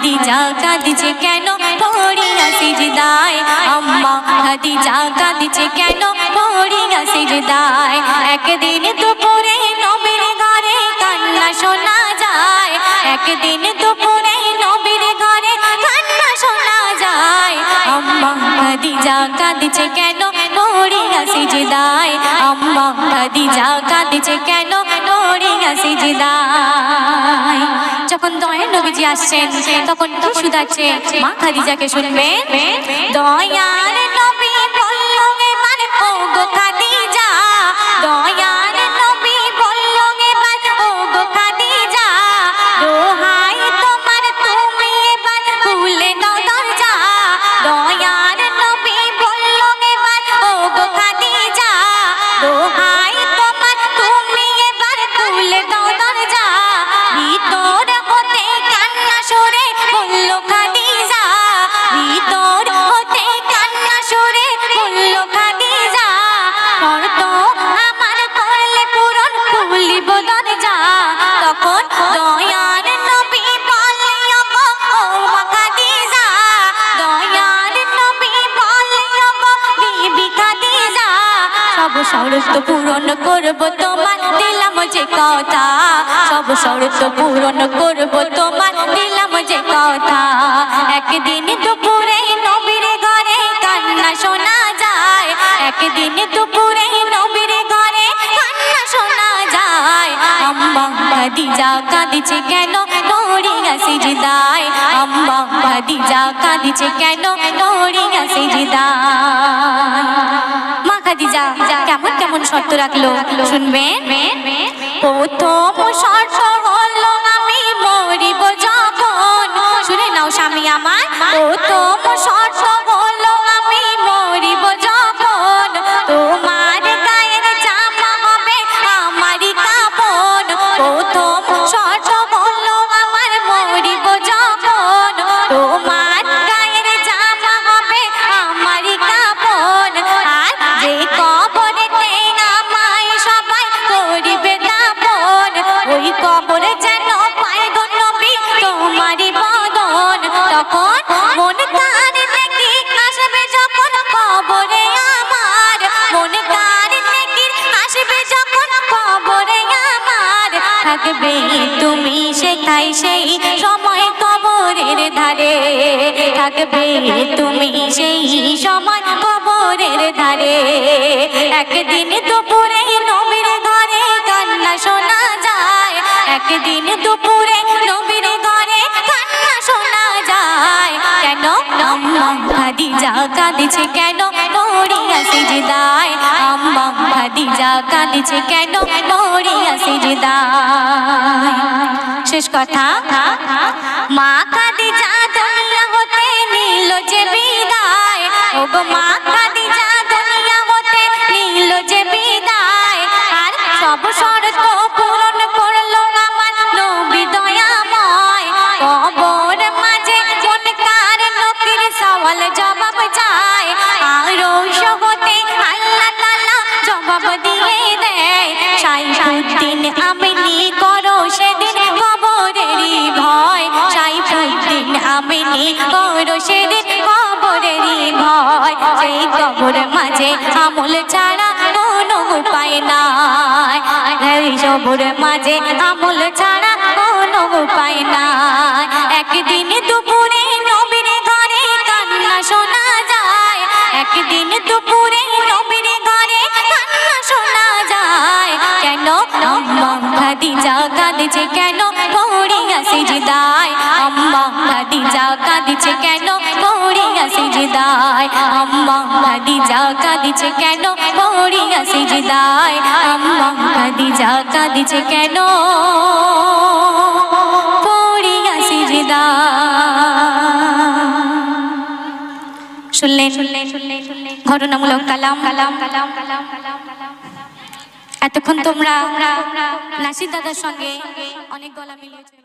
খাদিজা কাঁদছে কেন পড়িয়া সিজদায়, আম্মা খাদিজা কাঁদছে কেন পড়িয়া সিজদায়। একদিন দুপুরে নবীর ঘরে কান্না শোনা যায়, একদিন দুপুরে নবীর ঘরে কান্না শোনা যায়। আম্মা খাদিজা কাঁদছে কেন পড়িয়া সিজদায়, আম্মা খাদিজা কাঁদছে কেন পড়িয়া সিজদায়। যখন দয়ার নবীজি আসছেন তখন কি শুধাচ্ছে মা খাদিজাকে শুনবেন। দয়ার নবী বলল এবার ও গো খাদিজা, দয়ার নবী বলল এবার ও গো খাদিজা, দোহাই তোমার তুমি এবার খুলে দাও দরজা। দয়ার নবী বলল এবার ও গো খাদিজা, দোহাই তোমার তুমি এবার খুলে দাও দরজা। ভিতর হতে কান্না সরে বলল খাদিজা, ভিতর হতে কান্না সরে বলল খাদিজা, শর্ত আমার করলে পূরণ খুলিব দরজা। তখন দয়ার নবী বলে ওগো ও মা খাদিজা, দয়ার নবী বলে ওগো বিবি খাদিজা, সব শর্ত পূরণ করব তোমার দিলাম যে কথা, সব শর্ত পূরণ করব তোমার দিলাম যে কথা। একদিন দুপুরে নবীর ঘরে কান্না শোনা যায়, একদিন দুপুরে নবীর ঘরে কান্না শোনা যায়। আম্মা খাদিজা কাঁদছে কেন পড়িয়া সিজদায়, আম্মা খাদিজা কাঁদছে কেন পড়িয়া সিজদায়। মা খাদিজা কেমন কেমন শর্ত রাখলো শুনবেন। প্রথম শর্ত হলো আমি মরিব যখন, শুনে নাও স্বামী আমার। প্রথম শর্ত হলো আমি মরিব যখন, তোমার গায়ের জামা হবে আমারই কাপড়। প্রথম শর্ত হলো আমার মরিব যখন, তোমার গায়ের জামা হবে আমারই কাপড়। আর যে কবরেতে আমায় সবাই করিবে দাফন, ওই কবরে যেন পায় গো নবী তোমারই বদন। তখন মন কার নেকি আসবে যখন কবরে আমার, মন কার নেকি আসবে যখন কবরে আমার, থাকবে তুমি সেটাই সেই সময় কবরের ধারে, থাকবে তুমি সেই সময় কবরের ধারে। একদিন দুপুরে নবীর ঘরে কান্না শোনা যায়, একদিন দুপুরে নবীর ঘরে কান্না শোনা যায়। কেন আম্মা খাদিজা কাঁদছে কেন পড়িয়া সিজদায়, আম্মা খাদিজা কাঁদছে কেন পড়িয়া সিজদায়। শেষ কথা, মা খাদিজা দুনিয়া হতে নিল যে বিদায়, ওগো মা খাদিজা দুনিয়া হতে নিল যে বিদায়। আর সব শর্ত পূরণ করলো আমার নবী দয়াময়, কবর মাঝে কোন কার নকির সওয়াল জবাব চায়। আর হতে আল্লাহ তাআলা জবাব দিয়ে দেয়, সাইফুদ্দিন আমিনি করো সেদিন কবরেরই ভয়, সাইফুদ্দিন আমিনি করো সেদিন কবরেরই ভয়। সেই কবর মাঝে আমল ছাড়া কোনো উপায় নাই, এই কবর মাঝে আমল ছাড়া কোনো উপায় নাই। একদিন দুপুরে নবীর ঘরে কান্না শোনা যায়, একদিন দুপুরে নবীর ঘরে কান্না শোনা যায়। কেন আম্মা খাদিজা কাঁদছে কেন পড়িয়া সিজদায়, আম্মা খাদিজা কাঁদছে কেন পড়িয়া সিজদায়, আম্মা খাদিজা কাঁদছে কেন পড়িয়া সিজদায়, আম্মা খাদিজা কাঁদছে কেন পড়িয়া সিজদায়। শুনলেন ঘটনামূলক কালাম। এতক্ষণ তোমরা নাসির দাদার সঙ্গে অনেক গলা মিলিয়েছো।